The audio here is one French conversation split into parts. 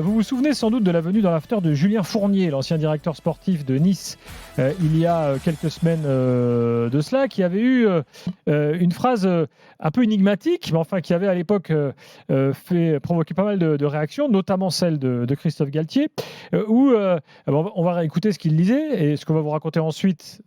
Vous vous souvenez sans doute de la venue dans l'after de Julien Fournier, l'ancien directeur sportif de Nice, il y a quelques semaines de cela, qui avait eu une phrase un peu énigmatique, mais enfin qui avait à l'époque fait provoquer pas mal de réactions, notamment celle de Christophe Galtier, où on va réécouter ce qu'il disait, et ce qu'on va vous raconter ensuite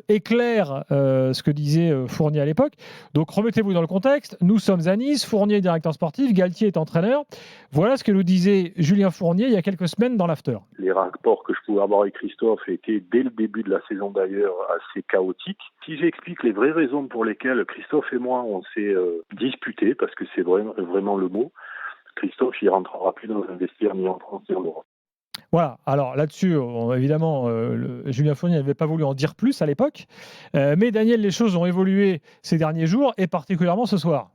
éclaire ce que disait Fournier à l'époque. Donc remettez-vous dans le contexte, nous sommes à Nice, Fournier est directeur sportif, Galtier est entraîneur. Voilà ce que nous disait Julien Fournier il y a quelques semaines dans l'after. Les rapports que je pouvais avoir avec Christophe étaient dès le début de la saison d'ailleurs assez chaotiques. Si j'explique les vraies raisons pour lesquelles Christophe et moi on s'est disputés, parce que c'est vraiment le mot, Christophe il rentrera plus dans un vestiaire ni en France ni en Europe. Voilà, alors là-dessus, évidemment, Julien Fournier n'avait pas voulu en dire plus à l'époque, mais Daniel, les choses ont évolué ces derniers jours, et particulièrement ce soir.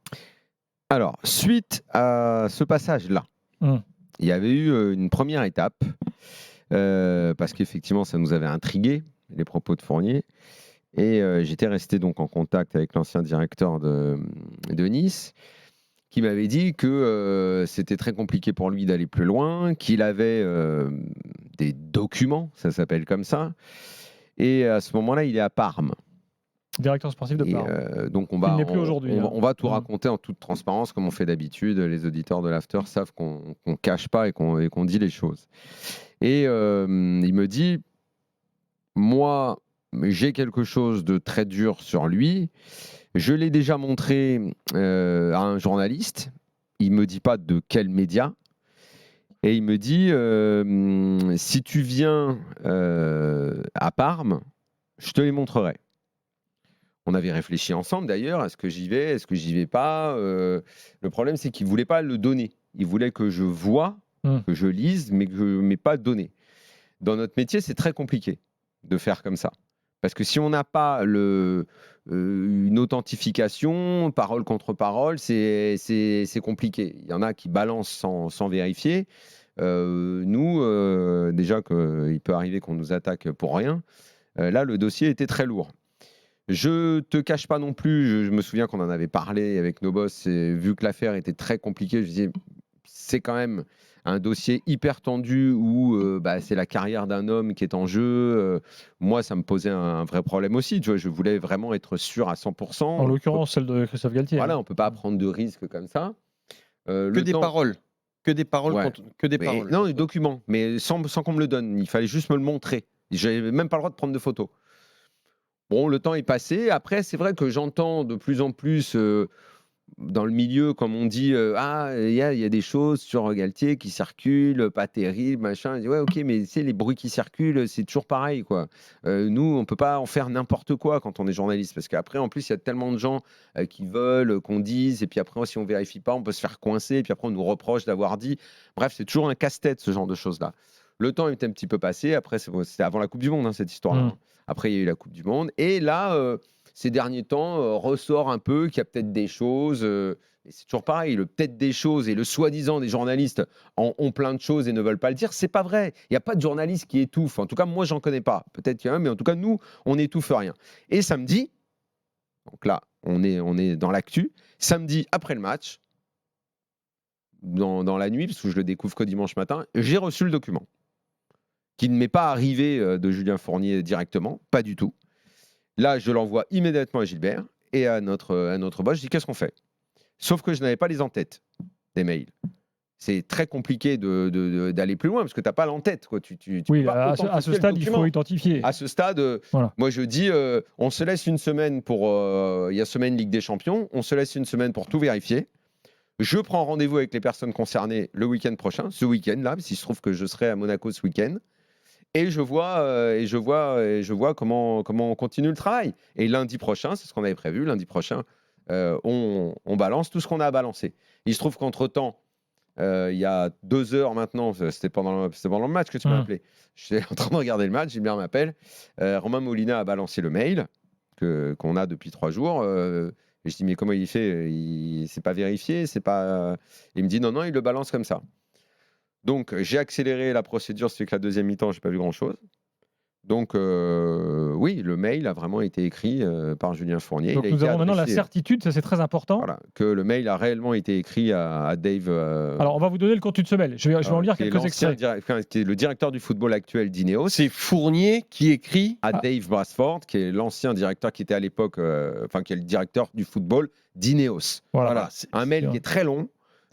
Alors, suite à ce passage-là, il y avait eu une première étape, parce qu'effectivement, ça nous avait intrigué, les propos de Fournier, et j'étais resté donc en contact avec l'ancien directeur de Nice, qui m'avait dit que c'était très compliqué pour lui d'aller plus loin, qu'il avait des documents, ça s'appelle comme ça, et à ce moment-là, il est à Parme. Directeur sportif de Parme. Donc on va tout raconter en toute transparence, comme on fait d'habitude. Les auditeurs de l'After savent qu'on ne cache pas et qu'on dit les choses. Et il me dit, moi, j'ai quelque chose de très dur sur lui. Je l'ai déjà montré à un journaliste. Il me dit pas de quel média. Et il me dit, si tu viens à Parme, je te les montrerai. On avait réfléchi ensemble d'ailleurs, est-ce que j'y vais, est-ce que j'y vais pas. Le problème, c'est qu'il ne voulait pas le donner. Il voulait que je voie, que je lise, mais pas donner. Dans notre métier, c'est très compliqué de faire comme ça. Parce que si on n'a pas une authentification, parole contre parole, c'est compliqué. Il y en a qui balancent sans vérifier. Nous, déjà qu'il peut arriver qu'on nous attaque pour rien. Là, le dossier était très lourd. Je te cache pas non plus, je me souviens qu'on en avait parlé avec nos boss, et vu que l'affaire était très compliquée, je disais, c'est quand même un dossier hyper tendu où c'est la carrière d'un homme qui est en jeu. Moi, ça me posait un vrai problème aussi. Tu vois, je voulais vraiment être sûr à 100%. En l'occurrence, celle de Christophe Galtier. Voilà, on ne peut pas prendre de risques comme ça. Paroles. Que des paroles. Ouais. Que des paroles. Non, des documents, mais sans qu'on me le donne. Il fallait juste me le montrer. J'avais même pas le droit de prendre de photos. Bon, le temps est passé. Après, c'est vrai que j'entends de plus en plus dans le milieu, comme on dit, il y a des choses sur Galtier qui circulent, pas terribles, machin. Je dis, ouais, ok, mais c'est les bruits qui circulent, c'est toujours pareil, quoi. Nous, on peut pas en faire n'importe quoi quand on est journaliste, parce qu'après, en plus, il y a tellement de gens qui veulent qu'on dise, et puis après, si on vérifie pas, on peut se faire coincer, et puis après, on nous reproche d'avoir dit. Bref, c'est toujours un casse-tête, ce genre de choses-là. Le temps est un petit peu passé. Après, c'était avant la Coupe du Monde, cette histoire-là. Après, il y a eu la Coupe du Monde. Et là, ces derniers temps, ressort un peu qu'il y a peut-être des choses. Et c'est toujours pareil. Le peut-être des choses et le soi-disant des journalistes ont plein de choses et ne veulent pas le dire. C'est pas vrai. Il n'y a pas de journaliste qui étouffe. En tout cas, moi, j'en connais pas. Peut-être qu'il y en a, mais en tout cas, nous, on n'étouffe rien. Et samedi, donc là, on est dans l'actu. Samedi, après le match, dans la nuit, parce que je le découvre que dimanche matin, j'ai reçu le document qui ne m'est pas arrivé de Julien Fournier directement, pas du tout. Là, je l'envoie immédiatement à Gilbert et à notre boss. Je dis, qu'est-ce qu'on fait? Sauf que je n'avais pas les en-têtes des mails. C'est très compliqué d'aller plus loin parce que tu n'as pas l'en-tête. Oui, à ce stade, il faut identifier. À ce stade, voilà. Moi, je dis, on se laisse une semaine pour... il y a semaine Ligue des Champions. On se laisse une semaine pour tout vérifier. Je prends rendez-vous avec les personnes concernées le week-end prochain, ce week-end-là, s'il se trouve que je serai à Monaco ce week-end. Et je vois comment on continue le travail. Et lundi prochain, c'est ce qu'on avait prévu, lundi prochain, on balance tout ce qu'on a à balancer. Il se trouve qu'entre-temps, il y a 2 heures maintenant, c'était pendant le match que tu m'as appelé. J'étais en train de regarder le match, Gilbert m'appelle. Romain Molina a balancé le mail qu'on a depuis 3 jours. Et je dis, mais comment il fait? C'est pas vérifié, c'est pas... Il me dit, non, il le balance comme ça. Donc, j'ai accéléré la procédure, c'est que la deuxième mi-temps, je n'ai pas vu grand-chose. Donc, oui, le mail a vraiment été écrit par Julien Fournier. Donc, nous avons maintenant la certitude, ça c'est très important. Voilà, que le mail a réellement été écrit à Dave. Alors, on va vous donner le contenu de ce mail. Je vais en lire quelques extraits. Qui est le directeur du football actuel d'Ineos. C'est Fournier qui écrit à Dave Brasford, qui est l'ancien directeur qui était à l'époque, qui est le directeur du football d'Ineos. Voilà. Un mail qui est très long.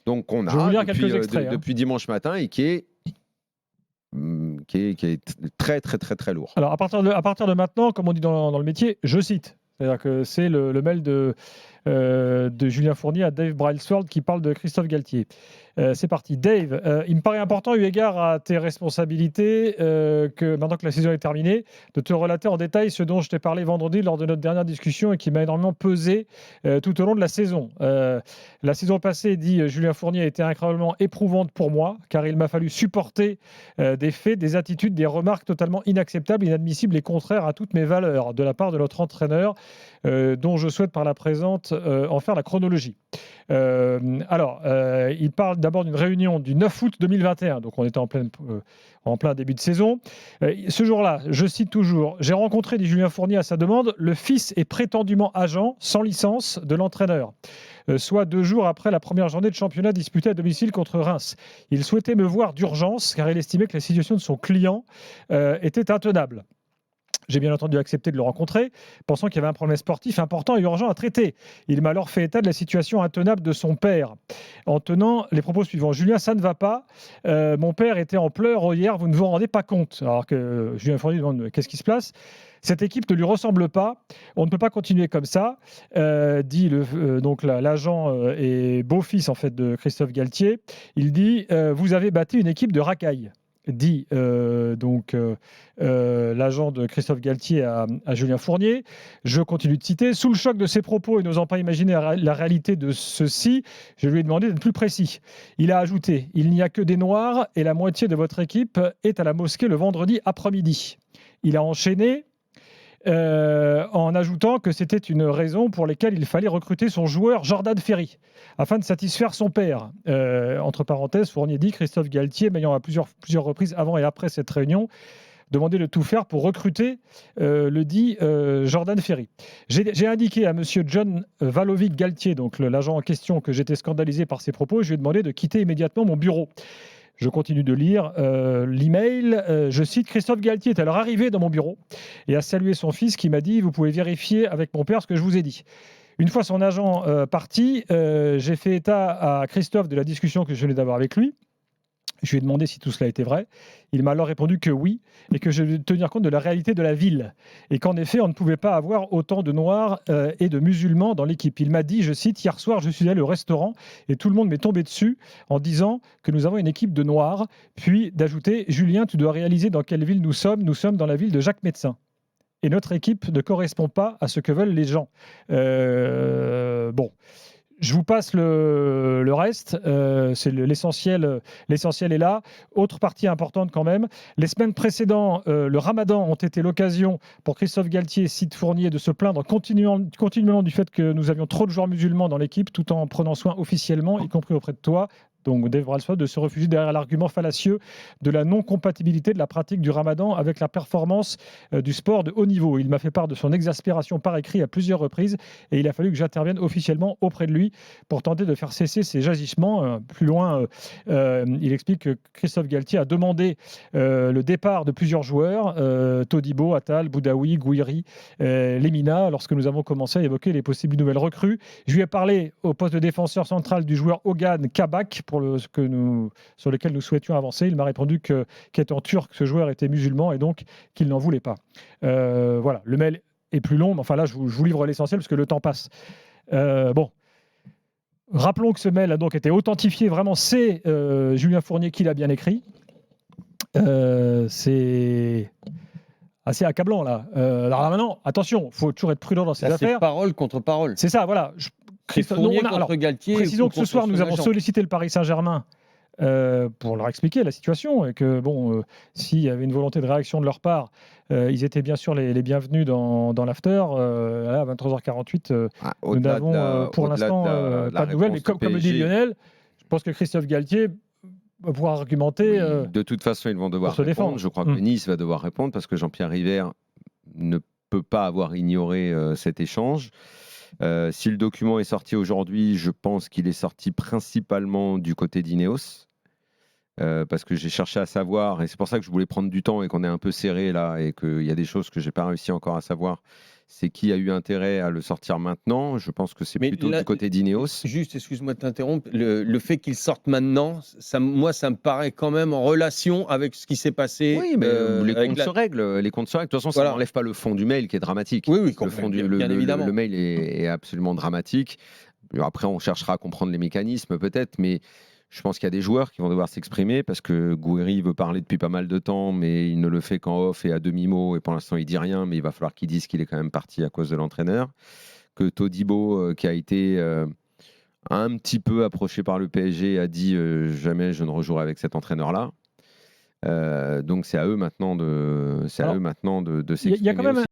Donc, on a je vais vous lire quelques extraits, depuis dimanche matin et qui est très, très, très, très lourd. Alors, à partir de maintenant, comme on dit dans le métier, je cite. C'est-à-dire que c'est le mail de Julien Fournier à Dave Brailsford qui parle de Christophe Galtier. C'est parti. Dave, il me paraît important, eu égard à tes responsabilités, que maintenant que la saison est terminée, de te relater en détail ce dont je t'ai parlé vendredi lors de notre dernière discussion et qui m'a énormément pesé tout au long de la saison. La saison passée, dit Julien Fournier, a été incroyablement éprouvante pour moi, car il m'a fallu supporter des faits, des attitudes, des remarques totalement inacceptables, inadmissibles et contraires à toutes mes valeurs de la part de notre entraîneur, dont je souhaite par la présente en faire la chronologie. Il parle d'abord d'une réunion du 9 août 2021, donc on était en plein début de saison. Ce jour-là, je cite toujours, j'ai rencontré, dit Julien Fournier à sa demande, le fils et prétendument agent sans licence de l'entraîneur, soit 2 jours après la première journée de championnat disputée à domicile contre Reims. Il souhaitait me voir d'urgence car il estimait que la situation de son client était intenable. J'ai bien entendu accepté de le rencontrer, pensant qu'il y avait un problème sportif important et urgent à traiter. Il m'a alors fait état de la situation intenable de son père, en tenant les propos suivants. Julien, ça ne va pas. Mon père était en pleurs hier, vous ne vous rendez pas compte. Alors que Julien Fournier demande qu'est-ce qui se passe. Cette équipe ne lui ressemble pas. On ne peut pas continuer comme ça, dit donc l'agent et beau-fils en fait de Christophe Galtier. Il dit vous avez bâti une équipe de racailles. Dit l'agent de Christophe Galtier à Julien Fournier. Je continue de citer. Sous le choc de ses propos et n'osant pas imaginer la réalité de ceci, je lui ai demandé d'être plus précis. Il a ajouté « Il n'y a que des noirs et la moitié de votre équipe est à la mosquée le vendredi après-midi ». Il a enchaîné en ajoutant que c'était une raison pour laquelle il fallait recruter son joueur Jordan Ferry afin de satisfaire son père. Entre parenthèses, Fournier dit Christophe Galtier, m'ayant à plusieurs reprises avant et après cette réunion, demandé de tout faire pour recruter le dit Jordan Ferry. J'ai indiqué à monsieur John Valovic Galtier, donc l'agent en question, que j'étais scandalisé par ses propos. Je lui ai demandé de quitter immédiatement mon bureau. Je continue de lire l'email. Je cite, Christophe Galtier est alors arrivé dans mon bureau et a salué son fils qui m'a dit « Vous pouvez vérifier avec mon père ce que je vous ai dit ». Une fois son agent parti, j'ai fait état à Christophe de la discussion que je venais d'avoir avec lui. Je lui ai demandé si tout cela était vrai. Il m'a alors répondu que oui, et que je devais tenir compte de la réalité de la ville. Et qu'en effet, on ne pouvait pas avoir autant de Noirs et de musulmans dans l'équipe. Il m'a dit, je cite, « Hier soir, je suis allé au restaurant et tout le monde m'est tombé dessus en disant que nous avons une équipe de Noirs. » Puis d'ajouter, « Julien, tu dois réaliser dans quelle ville nous sommes. Nous sommes dans la ville de Jacques Médecin. Et notre équipe ne correspond pas à ce que veulent les gens. » Bon. Je vous passe le reste, c'est l'essentiel est là. Autre partie importante quand même, les semaines précédentes, le Ramadan ont été l'occasion pour Christophe Galtier, cite Fournier, de se plaindre continuellement du fait que nous avions trop de joueurs musulmans dans l'équipe, tout en prenant soin officiellement, y compris auprès de toi, donc Dave Brailsford, de se réfugier derrière l'argument fallacieux de la non-compatibilité de la pratique du Ramadan avec la performance du sport de haut niveau. Il m'a fait part de son exaspération par écrit à plusieurs reprises et il a fallu que j'intervienne officiellement auprès de lui pour tenter de faire cesser ces agissements. Plus loin, il explique que Christophe Galtier a demandé le départ de plusieurs joueurs, Todibo, Attal, Boudaoui, Gouiri, Lemina, lorsque nous avons commencé à évoquer les possibles nouvelles recrues. Je lui ai parlé au poste de défenseur central du joueur Ogan Kabak, sur lequel nous souhaitions avancer. Il m'a répondu qu'étant turc, ce joueur était musulman et donc qu'il n'en voulait pas. Voilà, le mail est plus long, mais enfin là, je vous livre l'essentiel parce que le temps passe. Bon. Rappelons que ce mail a donc été authentifié. Vraiment, c'est Julien Fournier qui l'a bien écrit. C'est assez accablant, là. Alors là, maintenant, attention, il faut toujours être prudent dans ces affaires. C'est parole contre parole. C'est ça, voilà. Fournier contre Galtier. Précisons que ce soir, nous avons sollicité le Paris Saint-Germain pour leur expliquer la situation et que, s'il y avait une volonté de réaction de leur part, ils étaient bien sûr les bienvenus dans l'after. À 23h48, nous n'avons pour l'instant pas de nouvelles. Mais comme le dit Lionel, je pense que Christophe Galtier pouvoir argumenter. De toute façon, ils vont devoir se répondre. défendre. Je crois que Nice va devoir répondre parce que Jean-Pierre River ne peut pas avoir ignoré cet échange. Si le document est sorti aujourd'hui, je pense qu'il est sorti principalement du côté d'Ineos. Parce que j'ai cherché à savoir, et c'est pour ça que je voulais prendre du temps et qu'on est un peu serré là, et qu'il y a des choses que j'ai pas réussi encore à savoir. C'est qui a eu intérêt à le sortir maintenant. Je pense que c'est plutôt du côté d'Ineos. Juste, excuse-moi de t'interrompre, le fait qu'il sorte maintenant, moi, ça me paraît quand même en relation avec ce qui s'est passé. Oui, mais les comptes se règlent. Les comptes se règlent. De toute façon, ça n'enlève pas le fond du mail qui est dramatique. Oui, le fond bien évidemment. Le mail est absolument dramatique. Après, on cherchera à comprendre les mécanismes peut-être, mais je pense qu'il y a des joueurs qui vont devoir s'exprimer parce que Gouiri veut parler depuis pas mal de temps, mais il ne le fait qu'en off et à demi-mot. Et pour l'instant, il dit rien, mais il va falloir qu'il dise qu'il est quand même parti à cause de l'entraîneur. Que Todibo, qui a été un petit peu approché par le PSG, a dit jamais je ne rejouerai avec cet entraîneur-là. Donc c'est à eux maintenant de s'exprimer. Il y a quand même